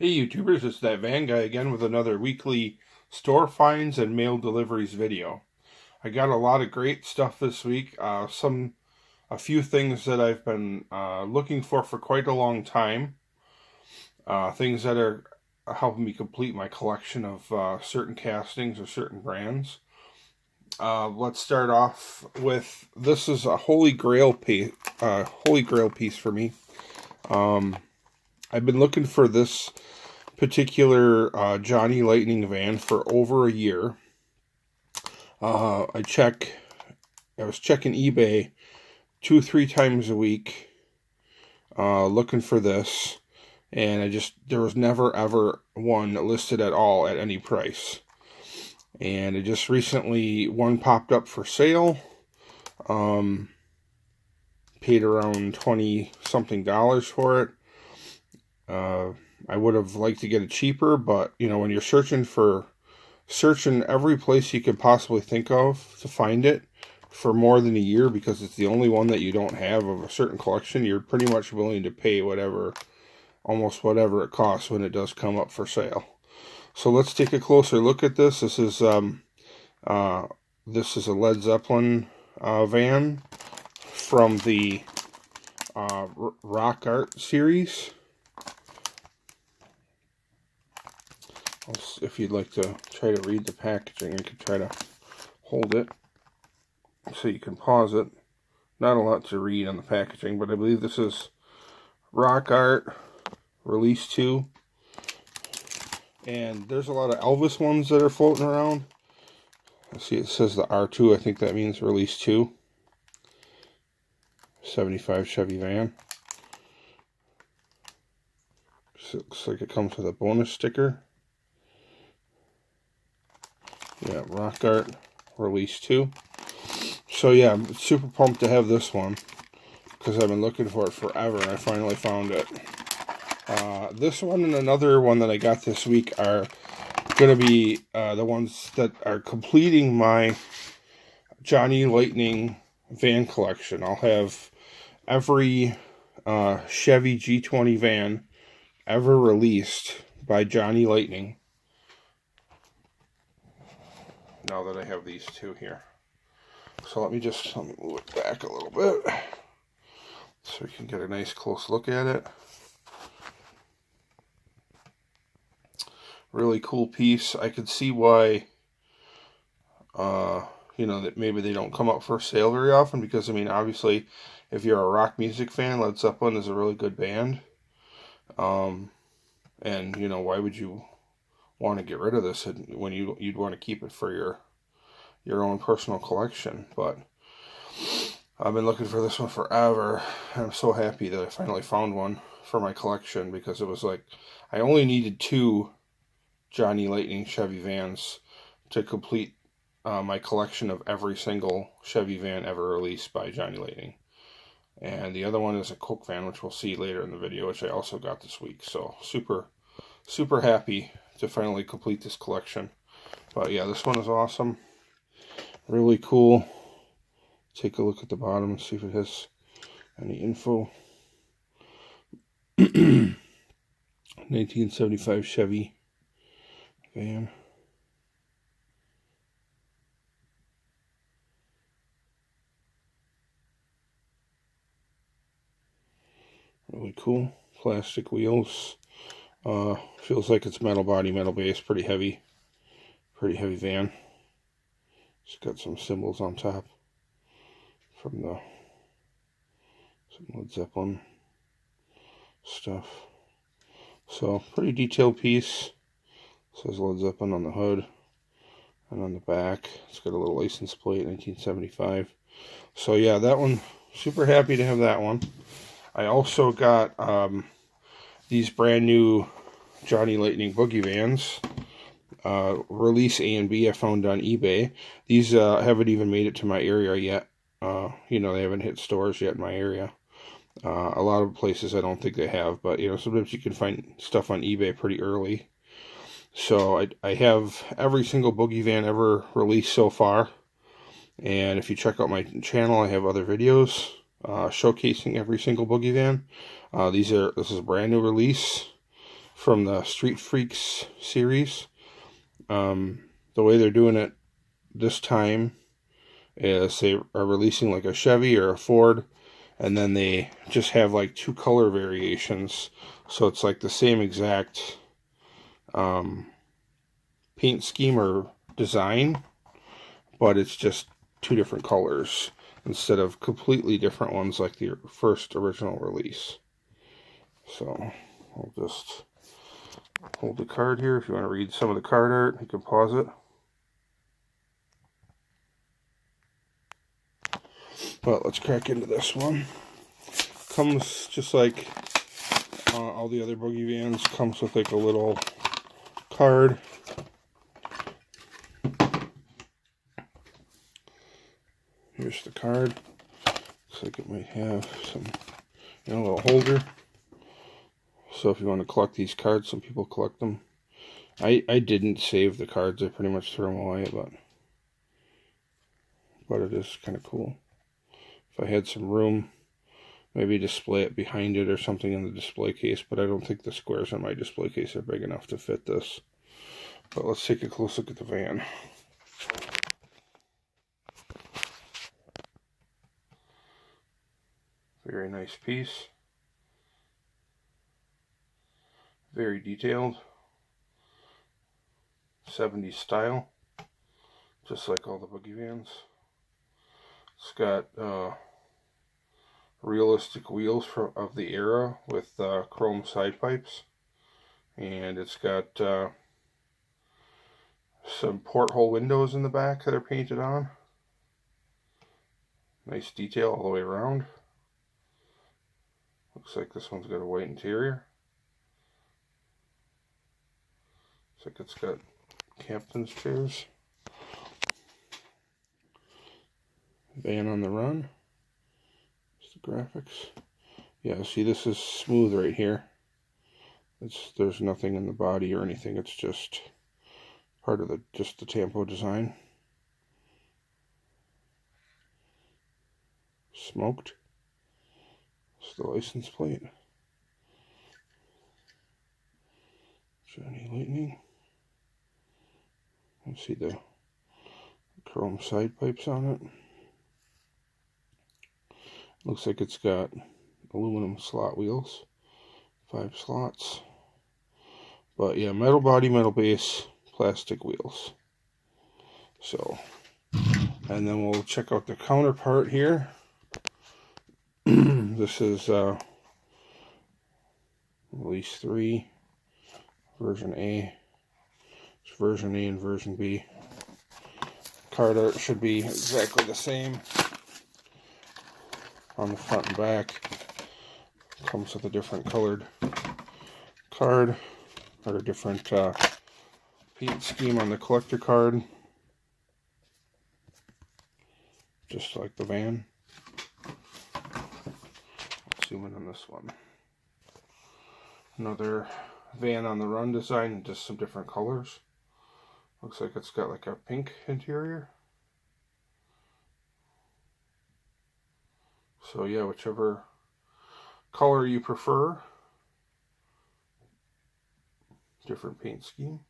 Hey YouTubers, it's that van guy again with another weekly store finds and mail deliveries video. I got a lot of great stuff this week. A few things that I've been looking for quite a long time. Things that are helping me complete my collection of certain castings or certain brands. Let's start off with, this is a holy grail piece for me. I've been looking for this particular Johnny Lightning van for over a year. I was checking eBay 2-3 times a week looking for this, and there was never ever one listed at all at any price. And it just recently, one popped up for sale. Paid around $20 something for it. I would have liked to get it cheaper, but you know, when you're searching every place you could possibly think of to find it for more than a year, because it's the only one that you don't have of a certain collection, you're pretty much willing to pay almost whatever it costs when it does come up for sale. So let's take a closer look at this. This is a Led Zeppelin van from the Rock Art series. If you'd like to try to read the packaging, I could try to hold it so you can pause it. Not a lot to read on the packaging, but I believe this is Rock Art Release 2. And there's a lot of Elvis ones that are floating around. Let's see, it says the R2. I think that means Release 2. 75 Chevy van. So it looks like it comes with a bonus sticker. Yeah, Rock Art Release 2. So yeah, I'm super pumped to have this one, because I've been looking for it forever, and I finally found it. This one and another one that I got this week are going to be the ones that are completing my Johnny Lightning van collection. I'll have every Chevy G20 van ever released by Johnny Lightning. Now that I have these two here. So let me move it back a little bit so we can get a nice close look at it. Really cool piece. I could see why, you know, that maybe they don't come up for sale very often, because, I mean, obviously, if you're a rock music fan, Led Zeppelin is a really good band. And, you know, why would you want to get rid of this when you'd want to keep it for your own personal collection? But I've been looking for this one forever, and I'm so happy that I finally found one for my collection, because it was like I only needed 2 Johnny Lightning Chevy vans to complete my collection of every single Chevy van ever released by Johnny Lightning. And the other one is a Coke van, which we'll see later in the video, which I also got this week. So super happy to finally complete this collection. But yeah, this one is awesome. Really cool. Take a look at the bottom and see if it has any info. 1975 Chevy van. Really cool. Plastic wheels. Feels like it's metal body, metal base. Pretty heavy van. It's got some symbols on top from some Led Zeppelin stuff. So pretty detailed piece. It says Led Zeppelin on the hood, and on the back it's got a little license plate, 1975. So yeah, that one, super happy to have that one. I also got these brand new Johnny Lightning Boogie vans, release A and B, I found on eBay. These haven't even made it to my area yet. You know, they haven't hit stores yet in my area. A lot of places I don't think they have, but you know, sometimes you can find stuff on eBay pretty early. So I have every single Boogie van ever released so far, and if you check out my channel, I have other videos showcasing every single Boogie van. This is a brand new release. from the Street Freaks series. The way they're doing it this time is they are releasing like a Chevy or a Ford, and then they just have like 2 color variations. So it's like the same exact paint scheme or design, but it's just 2 different colors instead of completely different ones like the first original release. So I'll just hold the card here. If you want to read some of the card art, you can pause it. But let's crack into this one. Comes just like all the other Boogie Vans, comes with like a little card. Here's the card. Looks like it might have some, a little holder. So if you want to collect these cards, some people collect them. I didn't save the cards. I pretty much threw them away, but it is kind of cool. If I had some room, maybe display it behind it or something in the display case, but I don't think the squares on my display case are big enough to fit this. But let's take a close look at the van. Very nice piece. Very detailed. 70s style. Just like all the Boogie Vans. It's got realistic wheels of the era with chrome side pipes. And it's got some porthole windows in the back that are painted on. Nice detail all the way around. Looks like this one's got a white interior. Looks like it's got captain's chairs. Van on the run. It's the graphics. Yeah, see, this is smooth right here. There's nothing in the body or anything. It's just part of the Tampo design. Smoked. It's the license plate. Johnny Lightning. You see the chrome side pipes on it. Looks like it's got aluminum slot wheels. 5 slots. But yeah, metal body, metal base, plastic wheels. So, and then we'll check out the counterpart here. This is release 3, version A. It's version A and version B. Card art should be exactly the same on the front and back. Comes with a different colored card, or a different paint scheme on the collector card, just like the van. Let's zoom in on this one. Another van on the run design, just some different colors. Looks like it's got like a pink interior. So yeah, whichever color you prefer. Different paint scheme.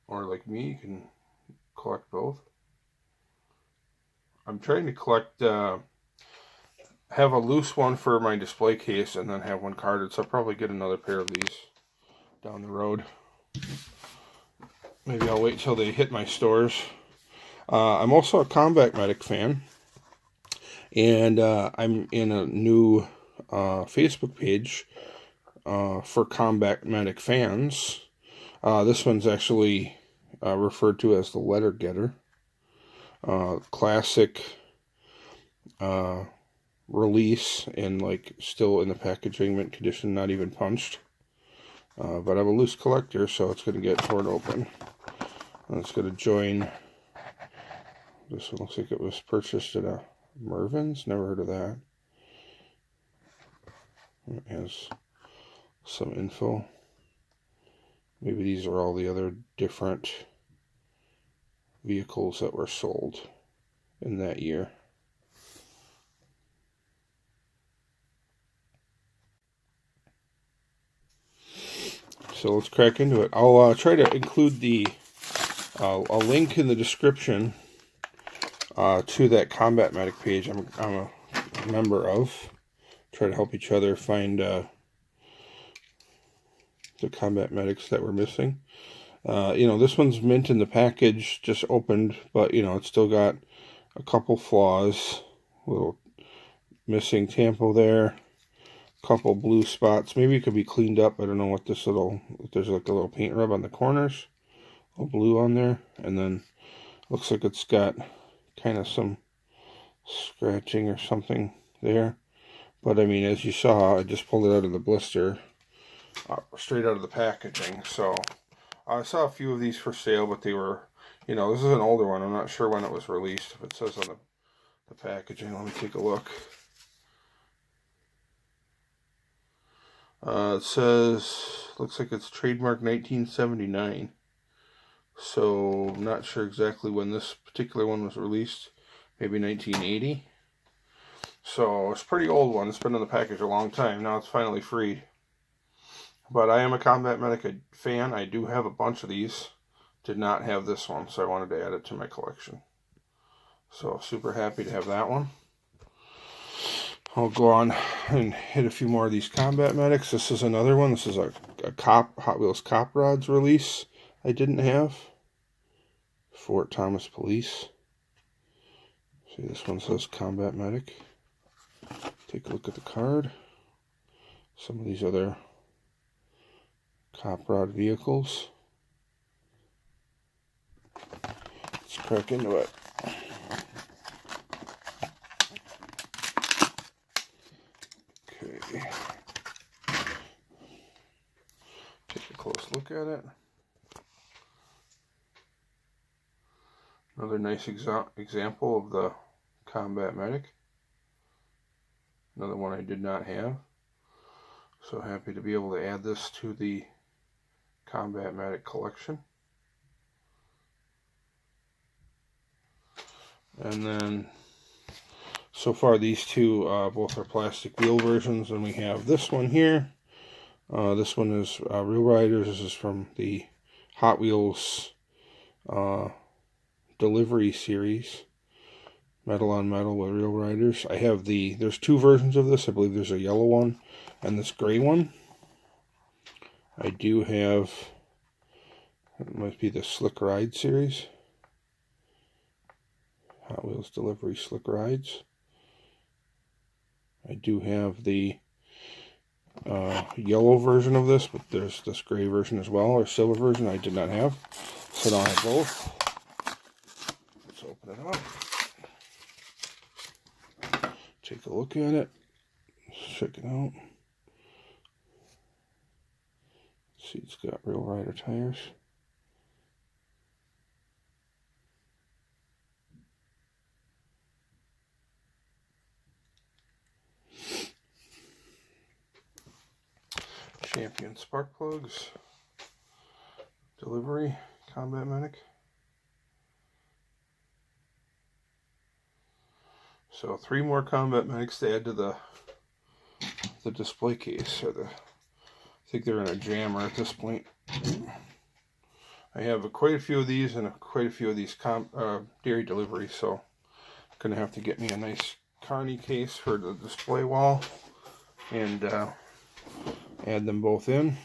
Or like me, you can collect both. I'm trying to collect, have a loose one for my display case and then have one carded, so I'll probably get another pair of these down the road. Maybe I'll wait till they hit my stores. I'm also a Combat Medic fan, and I'm in a new Facebook page for Combat Medic fans. This one's actually referred to as the Letter Getter. Classic release, and like still in the packaging, mint condition, not even punched. But I'm a loose collector, so it's going to get torn open. And it's going to join. This one looks like it was purchased at a Mervyn's. Never heard of that. It has some info. Maybe these are all the other different vehicles that were sold in that year. So let's crack into it. I'll try to include a link in the description to that Combat Medic page I'm a member of. Try to help each other find the Combat Medics that we're missing. This one's mint in the package, just opened, but it's still got a couple flaws. Little missing tampo there. Couple blue spots. Maybe it could be cleaned up. I don't know what this if there's like a little paint rub on the corners. A little blue on there. And then looks like it's got kind of some scratching or something there. But I mean, as you saw, I just pulled it out of the blister. Straight out of the packaging. So I saw a few of these for sale, but they were, this is an older one. I'm not sure when it was released. If it says on the packaging, let me take a look. It says, looks like it's trademark 1979. So I'm not sure exactly when this particular one was released. Maybe 1980. So it's a pretty old one. It's been in the package a long time. Now it's finally free. But I am a Combat Medic fan. I do have a bunch of these. Did not have this one, so I wanted to add it to my collection. So super happy to have that one. I'll go on and hit a few more of these Combat Medics. This is another one. This is a Hot Wheels Cop Rods release I didn't have. Fort Thomas Police. See, this one says Combat Medic. Take a look at the card. Some of these other Cop Rod vehicles. Let's crack into it. Okay. Take a close look at it. Another nice example of the Combat Medic. Another one I did not have. So happy to be able to add this to the Combat Medic collection. And then, so far these two both are plastic wheel versions, and we have this one here. This one is Real Riders. This is from the Hot Wheels Delivery series. Metal on Metal with Real Riders. I have there's two versions of this. I believe there's a yellow one and this gray one. I do have, it must be the Slick Ride series. Hot Wheels Delivery Slick Rides. I do have the yellow version of this, but there's this gray version as well, or silver version I did not have. So I don't have both. Let's open it up. Take a look at it. Check it out. See, it's got Real Rider tires. Champion spark plugs. Delivery Combat Medic. So 3 more Combat Medics to add to the display case, or I think they're in a jammer at this point. I have quite a few of these and quite a few of these dairy deliveries, so I'm going to have to get me a nice carny case for the display wall and add them both in.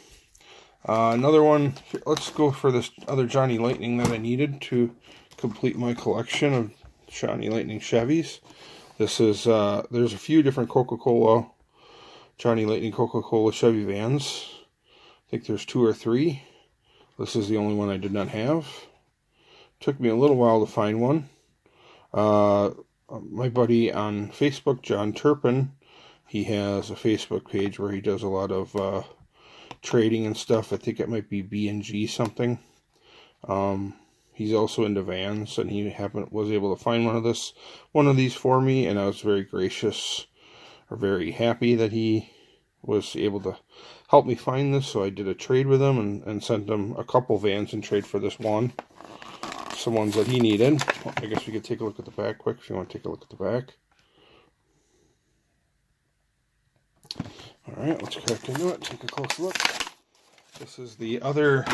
Another one, let's go for this other Johnny Lightning that I needed to complete my collection of Johnny Lightning Chevys. This is, there's a few different Coca-Cola, Johnny Lightning Coca-Cola Chevy vans. I think there's 2 or 3. This is the only one I did not have. Took me a little while to find one. My buddy on Facebook, John Turpin, he has a Facebook page where he does a lot of trading and stuff. I think it might be B&G something. He's also into vans, and he was able to find one of these for me, and I was very gracious, or very happy that he was able to help me find this. So I did a trade with him and sent him a couple vans in trade for this one. Some ones that he needed. I guess we could take a look at the back quick if you want to take a look at the back. Alright, let's crack into it, take a close look. This is the other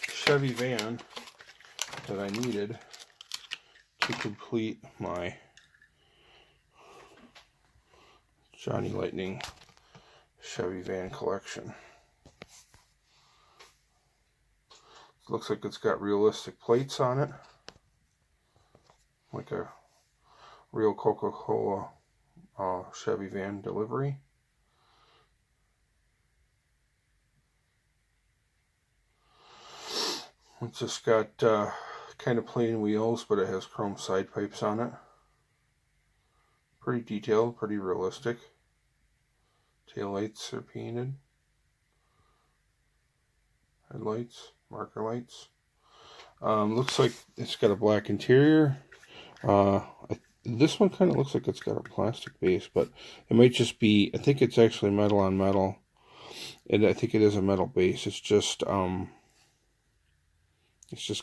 Chevy van that I needed to complete my Johnny Lightning Chevy van collection. Looks like it's got realistic plates on it, like a real Coca-Cola Chevy van delivery. It's just got kind of plain wheels, but it has chrome side pipes on it. Pretty detailed, pretty realistic. Taillights are painted. Headlights, marker lights. Looks like it's got a black interior. This one kind of looks like it's got a plastic base, but it might just be, I think it's actually metal on metal. And I think it is a metal base. It's just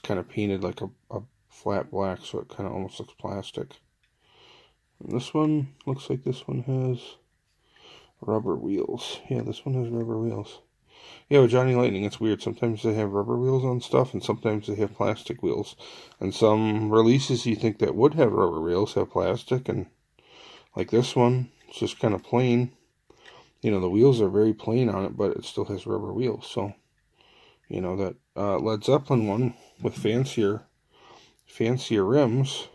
kind of painted like a flat black, so it kind of almost looks plastic. And this one looks like this one has rubber wheels. Yeah, this one has rubber wheels. Yeah, with Johnny Lightning, it's weird. Sometimes they have rubber wheels on stuff, and sometimes they have plastic wheels. And some releases you think that would have rubber wheels have plastic, and like this one, it's just kind of plain. You know, the wheels are very plain on it, but it still has rubber wheels. So, you know, that Led Zeppelin one with fancier rims,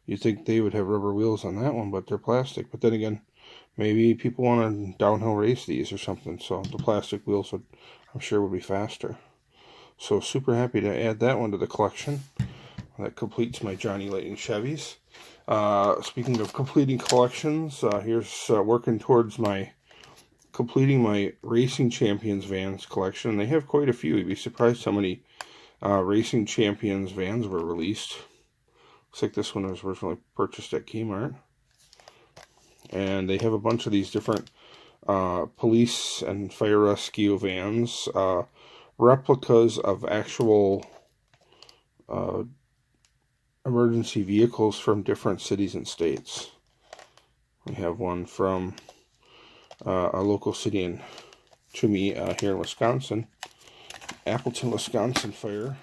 you'd think they would have rubber wheels on that one, but they're plastic. But then again, maybe people want to downhill race these or something, so the plastic wheels would, I'm sure, would be faster. So super happy to add that one to the collection. That completes my Johnny Lightning Chevys. Speaking of completing collections, here's working towards completing my Racing Champions vans collection. They have quite a few. You'd be surprised how many Racing Champions vans were released. Looks like this one was originally purchased at Kmart. And they have a bunch of these different police and fire rescue vans, replicas of actual emergency vehicles from different cities and states. We have one from a local city to me here in Wisconsin, Appleton, Wisconsin Fire,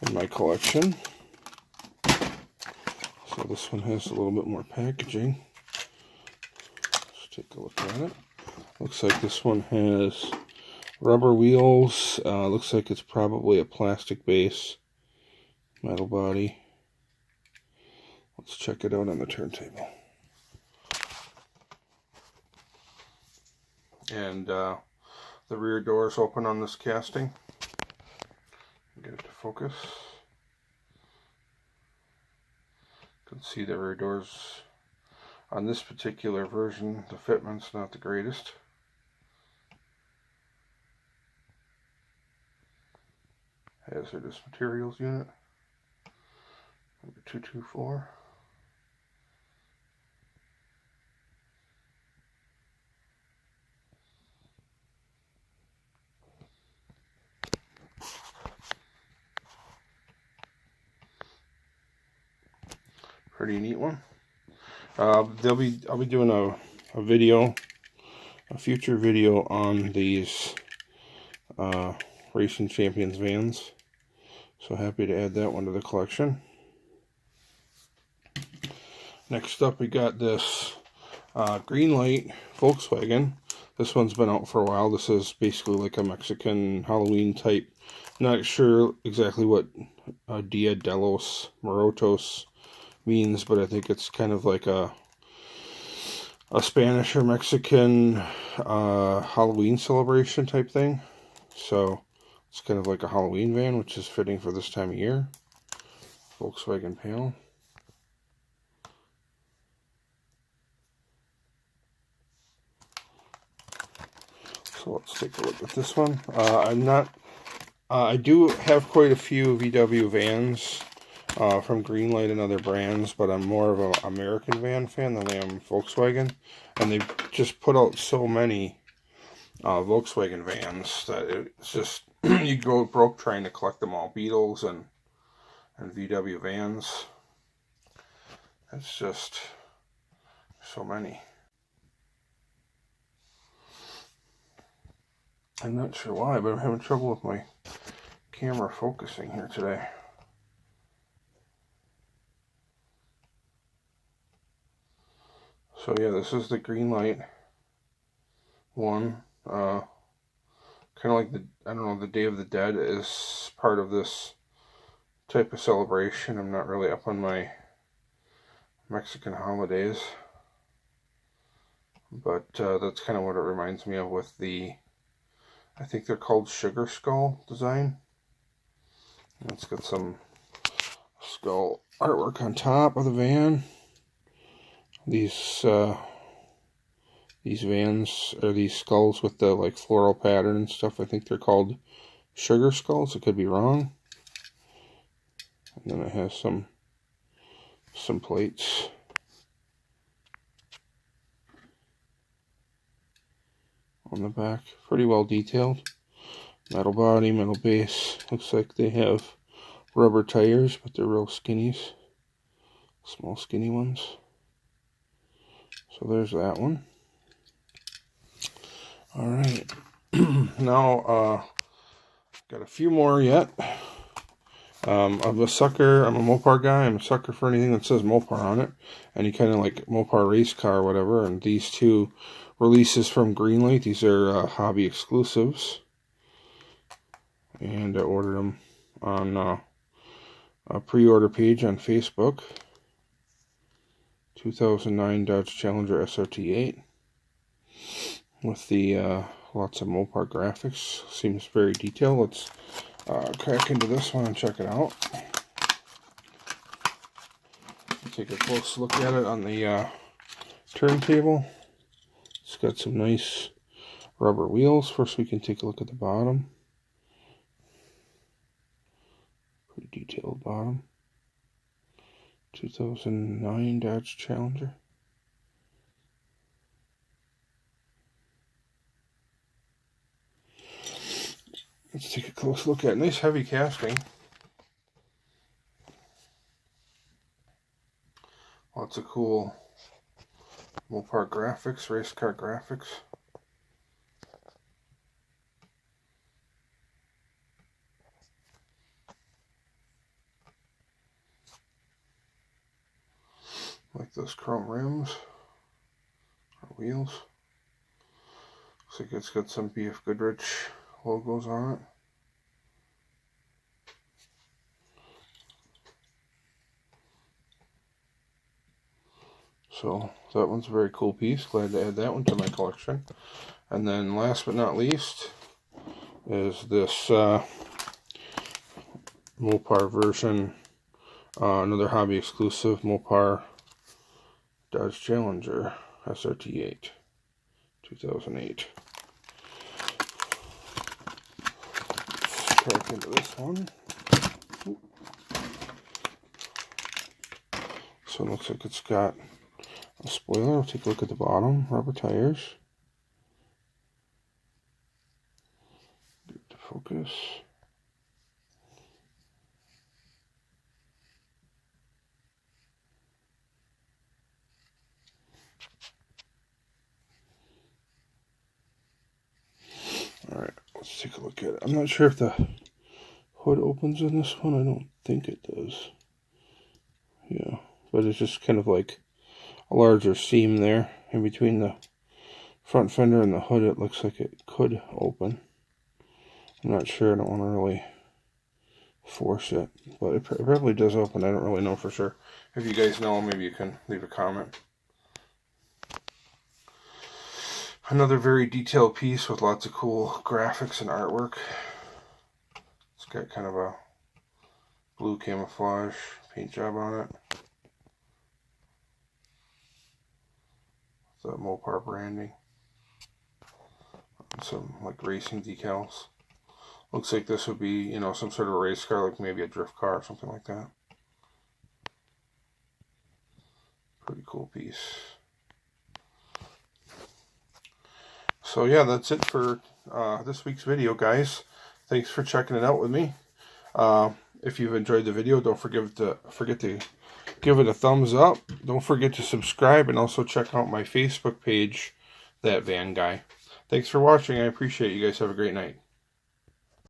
in my collection. So this one has a little bit more packaging. Let's take a look at it. Looks like this one has rubber wheels. Looks like it's probably a plastic base, metal body. Let's check it out on the turntable. And the rear doors open on this casting. Get it to focus. You can see the rear doors on this particular version. The fitment's not the greatest. Hazardous materials unit, number 224. Pretty neat one. I'll be doing a video, a future video on these Racing Champions vans. So happy to add that one to the collection. Next up, we got this green light Volkswagen. This one's been out for a while. This is basically like a Mexican Halloween type. Not sure exactly what Dia de los Muertos means, but I think it's kind of like a Spanish or Mexican Halloween celebration type thing. So it's kind of like a Halloween van, which is fitting for this time of year. Volkswagen panel. So let's take a look at this one. I do have quite a few VW vans from Greenlight and other brands, but I'm more of an American van fan than I am Volkswagen. And they've just put out so many Volkswagen vans that it's just, you go broke trying to collect them all. Beetles and VW vans. It's just so many. I'm not sure why, but I'm having trouble with my camera focusing here today. So yeah, this is the green light one. Kind of like the, I don't know, the Day of the Dead is part of this type of celebration. I'm not really up on my Mexican holidays, but that's kind of what it reminds me of with the, I think they're called Sugar Skull design. It's got some skull artwork on top of the van. These vans, or these skulls with the like floral pattern and stuff, I think they're called sugar skulls. It could be wrong. And then it has some plates. On the back, pretty well detailed. Metal body, metal base. Looks like they have rubber tires, but they're real skinnies. Small skinny ones. So there's that one. Alright. Now, got a few more yet. I'm a sucker. I'm a Mopar guy. I'm a sucker for anything that says Mopar on it. Any kind of like Mopar race car or whatever. And these two releases from Greenlight. These are hobby exclusives. And I ordered them on a pre-order page on Facebook. 2009 Dodge Challenger SRT8. With the lots of Mopar graphics. Seems very detailed. Let's crack into this one and check it out. Take a close look at it on the turntable. It's got some nice rubber wheels. First we can take a look at the bottom. Pretty detailed bottom. 2009 Dodge Challenger. Let's take a close look at it. Nice heavy casting. Lots of cool Mopar graphics, race car graphics. Like those chrome rims or wheels. Looks like it's got some BF Goodrich logos on it. So that one's a very cool piece. Glad to add that one to my collection. And then last but not least is this Mopar version. Another hobby exclusive Mopar Dodge Challenger SRT8 2008. Let's crack into this one. So it looks like it's got a spoiler. We'll take a look at the bottom. Rubber tires. Get it to focus. Alright, let's take a look at it. I'm not sure if the hood opens in this one. I don't think it does. Yeah, but it's just kind of like a larger seam there in between the front fender and the hood. It looks like it could open. I'm not sure. I don't want to really force it, but it probably does open. I don't really know for sure. If you guys know, maybe you can leave a comment. Another very detailed piece with lots of cool graphics and artwork. It's got kind of a blue camouflage paint job on it. The Mopar branding. Some like racing decals. Looks like this would be, you know, some sort of a race car, like maybe a drift car or something like that. Pretty cool piece. So yeah, that's it for this week's video, guys. Thanks for checking it out with me. If you've enjoyed the video, don't forget to give it a thumbs up. Don't forget to subscribe and also check out my Facebook page, That Van Guy. Thanks for watching. I appreciate it. You guys have a great night.